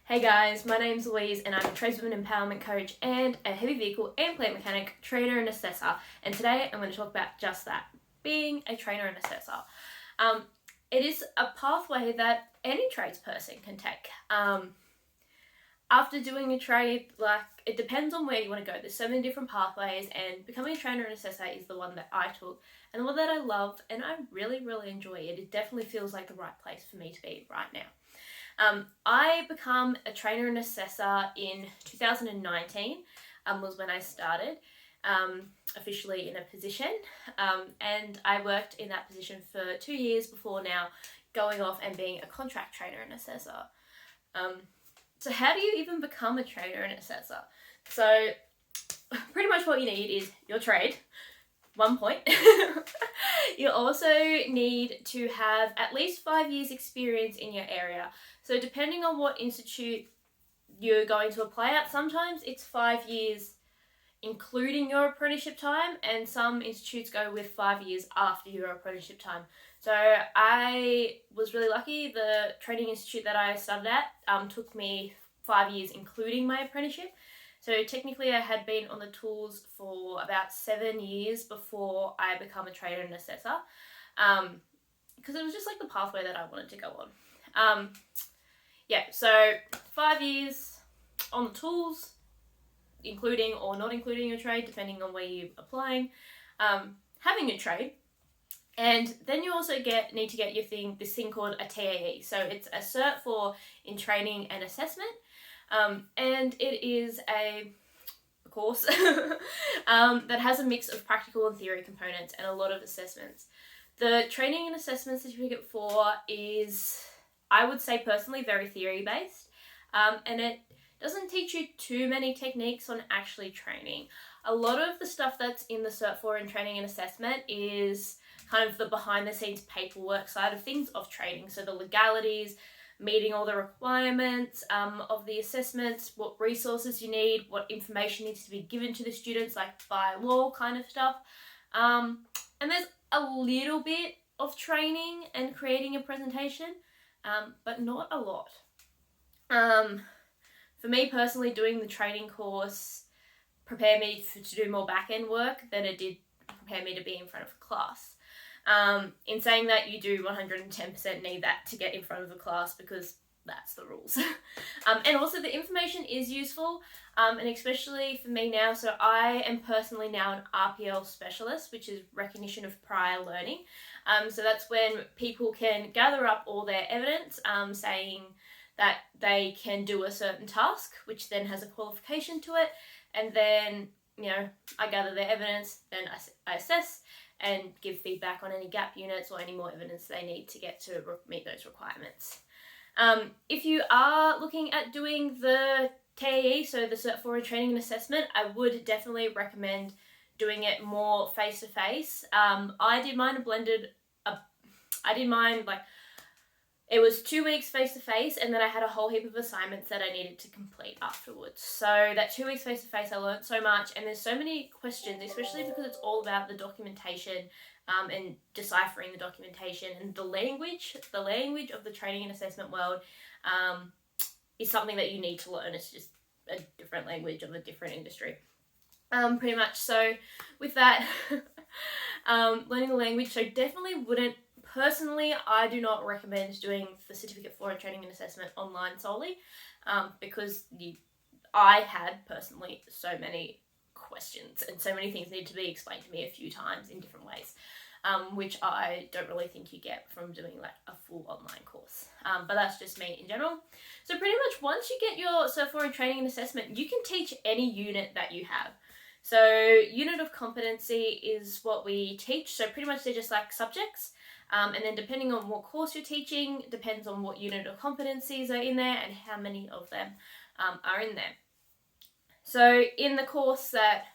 Hey guys, my name's Louise and I'm a tradeswoman empowerment coach and a heavy vehicle and plant mechanic, trainer and assessor. And today I'm going to talk about just that, being a trainer and assessor. It is a pathway that any tradesperson can take. After doing a trade, it depends on where you want to go. There's so many different pathways, and becoming a trainer and assessor is the one that I took and the one that I love and I really, really enjoy it. It definitely feels like the right place for me to be right now. I become a trainer and assessor in 2019, was when I started officially in a position, and I worked in that position for 2 years before now going off and being a contract trainer and assessor. So how do you even become a trainer and assessor? So pretty much what you need is your trade, 1 point. You also need to have at least 5 years experience in your area. So depending on what institute you're going to apply at, sometimes it's 5 years including your apprenticeship time, and some institutes go with 5 years after your apprenticeship time. So I was really lucky. The training institute that I studied at took me 5 years including my apprenticeship. So technically I had been on the tools for about 7 years before I become a trainer and assessor, because it was just like the pathway that I wanted to go on. So 5 years on the tools, including or not including your trade, depending on where you're applying, having a trade. And then you also need to get this thing called a TAE. So it's a cert for in training and assessment. And it is a course that has a mix of practical and theory components and a lot of assessments. The training and assessment certificate 4 is, I would say personally, very theory based, and it doesn't teach you too many techniques on actually training. A lot of the stuff that's in the Cert 4 in training and assessment is kind of the behind the scenes paperwork side of things of training. So the legalities, meeting all the requirements of the assessments, what resources you need, what information needs to be given to the students, like by law kind of stuff. And there's a little bit of training and creating a presentation, but not a lot. For me personally, doing the training course prepared me to do more back-end work than it did prepare me to be in front of a class. In saying that, you do 110% need that to get in front of a class, because that's the rules. And also the information is useful, and especially for me now. So I am personally now an RPL specialist, which is recognition of prior learning. So that's when people can gather up all their evidence, saying that they can do a certain task, which then has a qualification to it. And then, I gather their evidence, then I assess and give feedback on any gap units or any more evidence they need to get to meet those requirements. If you are looking at doing the TAE, so the Cert 4 in Training and Assessment, I would definitely recommend doing it more face-to-face. I did mine it was 2 weeks face-to-face, and then I had a whole heap of assignments that I needed to complete afterwards. So that 2 weeks face-to-face, I learned so much, and there's so many questions, especially because it's all about the documentation and deciphering the documentation, and the language of the training and assessment world is something that you need to learn. It's just a different language of a different industry. Pretty much. So with that, learning the language, so definitely wouldn't. Personally, I do not recommend doing the Certificate 4 in Training and Assessment online solely, because I had personally so many questions and so many things need to be explained to me a few times in different ways, which I don't really think you get from doing like a full online course. But that's just me in general. So pretty much once you get your Cert 4 in Training and Assessment, you can teach any unit that you have. So unit of competency is what we teach. So pretty much they're just like subjects. And then depending on what course you're teaching, depends on what unit of competencies are in there and how many of them are in there. So in the course that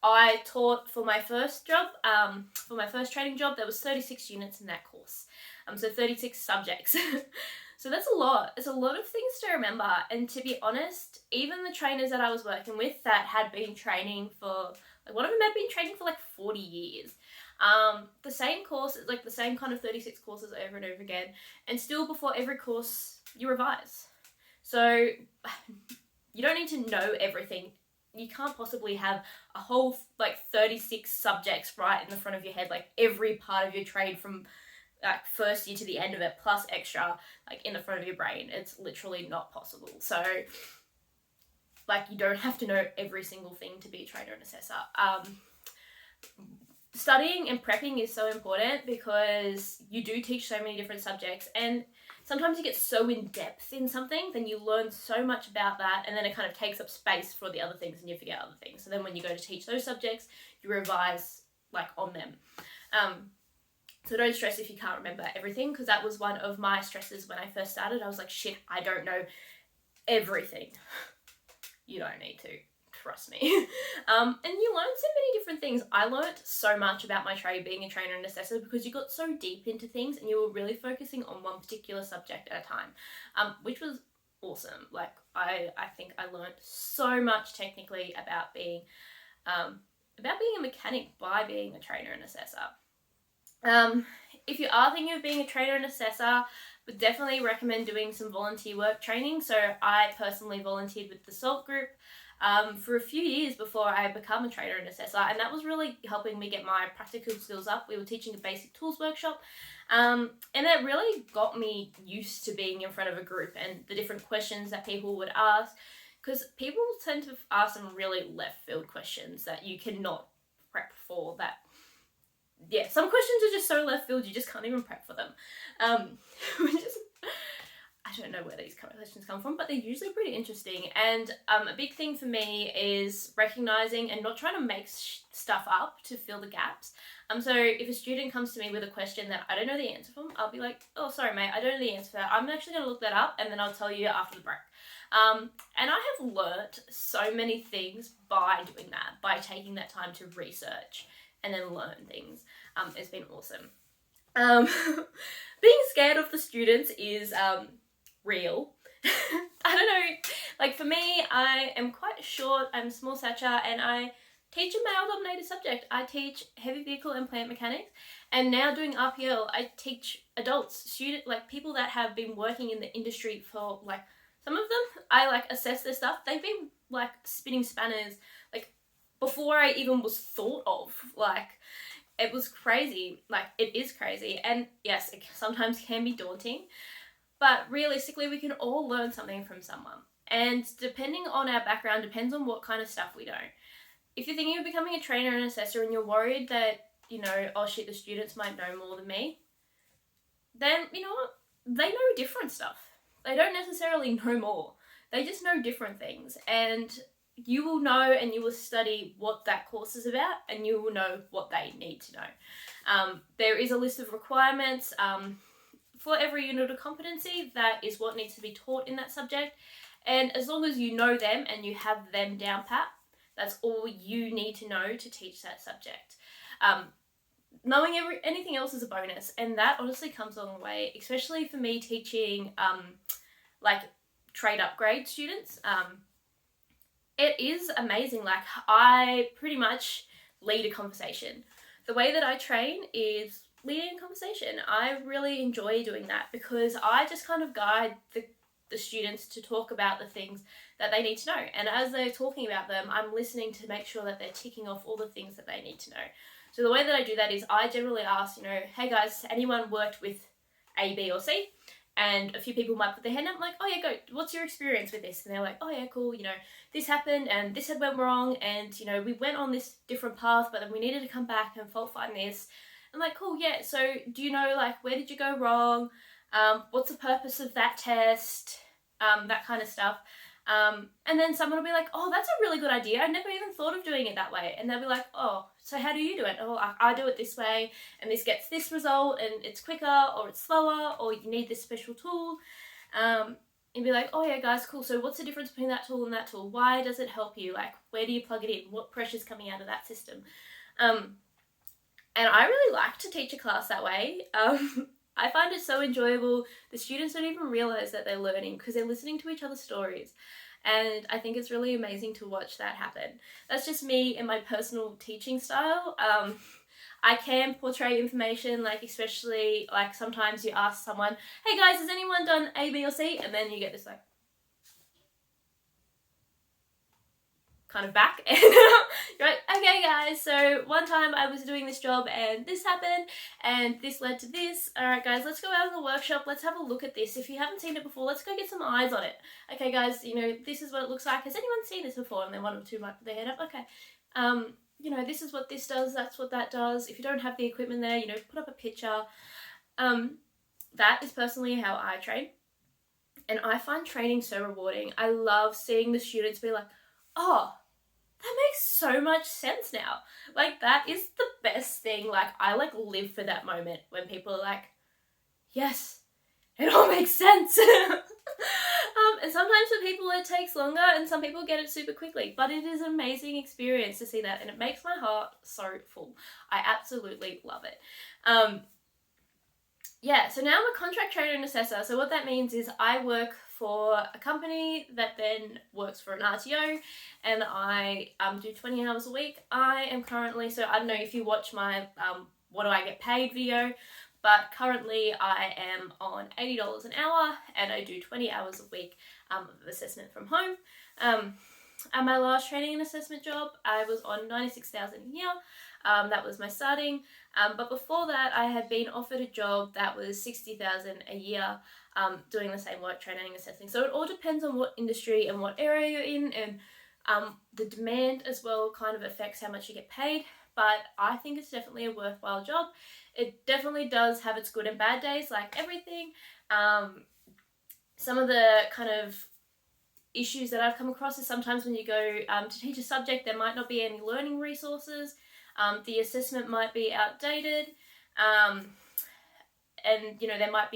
I taught for my first job, for my first training job, there was 36 units in that course. So 36 subjects. So that's a lot. It's a lot of things to remember. And to be honest, even the trainers that I was working with that had been training for, one of them had been training for 40 years. The same course, like the same kind of 36 courses over and over again, and still before every course you revise. So you don't need to know everything. You can't possibly have a whole 36 subjects right in the front of your head, like every part of your trade from like first year to the end of it, plus extra in the front of your brain. It's literally not possible. So you don't have to know every single thing to be a trainer and assessor. Studying and prepping is so important because you do teach so many different subjects, and sometimes you get so in depth in something, then you learn so much about that, and then it kind of takes up space for the other things and you forget other things. So then when you go to teach those subjects, you revise on them. So don't stress if you can't remember everything, because that was one of my stresses when I first started. I was like, shit, I don't know everything. You don't need to. Trust me. And you learn so many different things. I learned so much about my trade being a trainer and assessor because you got so deep into things and you were really focusing on one particular subject at a time, which was awesome. I think I learned so much technically about being a mechanic by being a trainer and assessor. If you are thinking of being a trainer and assessor, would definitely recommend doing some volunteer work training. So I personally volunteered with the SALT group for a few years before I become a trainer and assessor, and that was really helping me get my practical skills up. We were teaching a basic tools workshop, and that really got me used to being in front of a group and the different questions that people would ask, because people tend to ask some really left field questions that you cannot prep for. Some questions are just so left field you just can't even prep for them, which is, I don't know where these kind of questions come from, but they're usually pretty interesting. And a big thing for me is recognizing and not trying to make stuff up to fill the gaps. So if a student comes to me with a question that I don't know the answer from, I'll be like, oh, sorry, mate, I don't know the answer for that. I'm actually going to look that up, and then I'll tell you after the break. And I have learnt so many things by doing that, by taking that time to research and then learn things. It's been awesome. Being scared of the students is real. I don't know, for me, I am quite short, I'm small stature, and I teach a male-dominated subject. I teach heavy vehicle and plant mechanics, and now doing RPL, I teach adults, people that have been working in the industry for, some of them, I, assess their stuff. They've been, spinning spanners, before I even was thought of. It was crazy. It is crazy. And yes, it sometimes can be daunting, but realistically, we can all learn something from someone. And depending on our background, depends on what kind of stuff we know. If you're thinking of becoming a trainer and assessor and you're worried that, oh shit, the students might know more than me, then, you know what? They know different stuff. They don't necessarily know more. They just know different things. And you will know, and you will study what that course is about, and you will know what they need to know. There is a list of requirements for every unit of competency. That is what needs to be taught in that subject. And as long as you know them and you have them down pat, that's all you need to know to teach that subject. Knowing anything else is a bonus, and that honestly comes a long way, especially for me teaching trade upgrade students. It is amazing. I pretty much lead a conversation. The way that I train is leading a conversation. I really enjoy doing that because I just kind of guide the students to talk about the things that they need to know. And as they're talking about them, I'm listening to make sure that they're ticking off all the things that they need to know. So the way that I do that is I generally ask, hey guys, anyone worked with A, B, or C? And a few people might put their hand up, like, oh yeah, go, what's your experience with this? And they're like, oh yeah, cool, this happened and this had went wrong, and we went on this different path, but then we needed to come back and fault find this. I'm like, cool, yeah, so do you know, where did you go wrong? What's the purpose of that test? That kind of stuff. And then someone will be like, oh, that's a really good idea. I never even thought of doing it that way. And they'll be like, oh, so how do you do it? Oh, I do it this way, and this gets this result, and it's quicker, or it's slower, or you need this special tool. And be like, oh yeah, guys, cool. So what's the difference between that tool and that tool? Why does it help you? Where do you plug it in? What pressure's coming out of that system? And I really like to teach a class that way. I find it so enjoyable. The students don't even realise that they're learning because they're listening to each other's stories. And I think it's really amazing to watch that happen. That's just me and my personal teaching style. I can portray information, especially, sometimes you ask someone, hey guys, has anyone done A, B, or C? And then you get this kind of back and you're like, okay guys, so one time I was doing this job and this happened and this led to this. Alright guys, let's go out in the workshop, let's have a look at this. If you haven't seen it before, let's go get some eyes on it. Okay guys, you know, this is what it looks like. Has anyone seen this before? And then one or two might put their hand up. Okay. You know, this is what this does, that's what that does. If you don't have the equipment there, you know, put up a picture. That is personally how I train. And I find training so rewarding. I love seeing the students be like, oh, that makes so much sense now. Like, that is the best thing. Like, I like live for that moment when people are like, yes, it all makes sense. And sometimes for people it takes longer and some people get it super quickly, but it is an amazing experience to see that and it makes my heart so full. I absolutely love it. Yeah, so now I'm a contract trainer and assessor. So what that means is I work for a company that then works for an RTO and I do 20 hours a week. I am currently, so I don't know if you watch my what do I get paid video, but currently I am on $80 an hour and I do 20 hours a week of assessment from home. At my last training and assessment job, I was on $96,000 a year. That was my starting. But before that, I had been offered a job that was $60,000 a year, doing the same work, training and assessing. So it all depends on what industry and what area you're in, and the demand as well kind of affects how much you get paid. But I think it's definitely a worthwhile job. It definitely does have its good and bad days, like everything. Some of the kind of issues that I've come across is sometimes when you go to teach a subject, there might not be any learning resources. The assessment might be outdated, and you know there might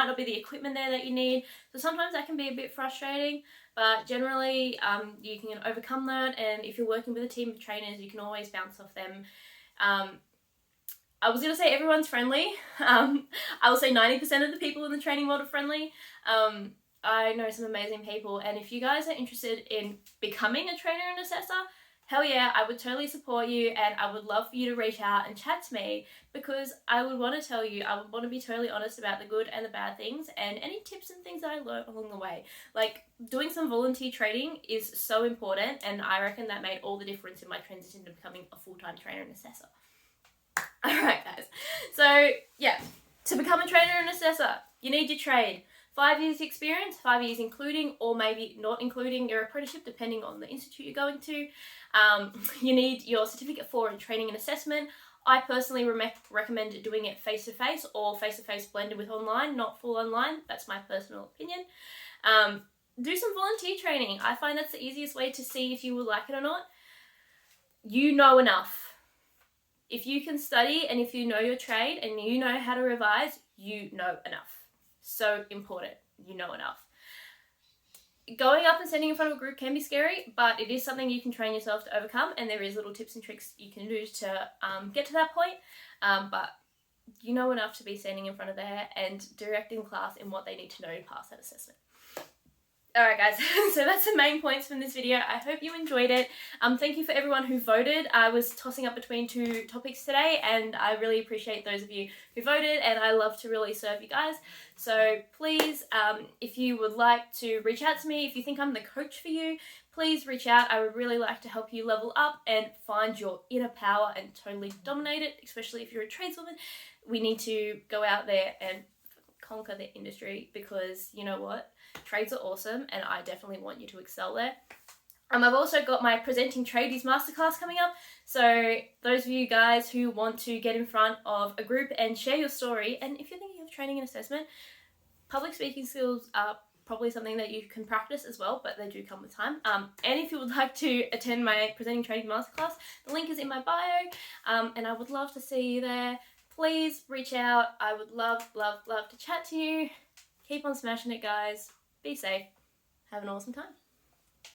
not be the equipment there that you need. So sometimes that can be a bit frustrating, but generally you can overcome that. And if you're working with a team of trainers, you can always bounce off them. I was going to say everyone's friendly. I will say 90% of the people in the training world are friendly. I know some amazing people, and if you guys are interested in becoming a trainer and assessor, hell yeah, I would totally support you, and I would love for you to reach out and chat to me, because I would want to tell you, I would want to be totally honest about the good and the bad things and any tips and things that I learned along the way. Like, doing some volunteer training is so important, and I reckon that made all the difference in my transition to becoming a full-time trainer and assessor. Alright guys, so yeah, to become a trainer and assessor, you need your trade. 5 years experience, 5 years including or maybe not including your apprenticeship depending on the institute you're going to. You need your certificate for training and assessment. I personally recommend doing it face-to-face or face-to-face blended with online, not full online. That's my personal opinion. Do some volunteer training. I find that's the easiest way to see if you will like it or not. You know enough. If you can study and if you know your trade and you know how to revise, you know enough. So important, you know enough. Going up and standing in front of a group can be scary, but it is something you can train yourself to overcome, and there is little tips and tricks you can do to get to that point. But you know enough to be standing in front of there and directing class in what they need to know to pass that assessment. Alright guys, so that's the main points from this video. I hope you enjoyed it. Thank you for everyone who voted. I was tossing up between two topics today, and I really appreciate those of you who voted, and I love to really serve you guys. So please, if you would like to reach out to me, if you think I'm the coach for you, please reach out. I would really like to help you level up and find your inner power and totally dominate it, especially if you're a tradeswoman. We need to go out there and conquer the industry, because you know what? Trades are awesome, and I definitely want you to excel there. I've also got my Presenting Tradies Masterclass coming up, so those of you guys who want to get in front of a group and share your story, and if you're thinking of training and assessment, public speaking skills are probably something that you can practice as well, but they do come with time. And if you would like to attend my Presenting Tradies Masterclass, the link is in my bio, and I would love to see you there. Please reach out. I would love to chat to you. Keep on smashing it, guys. Be safe. Have an awesome time.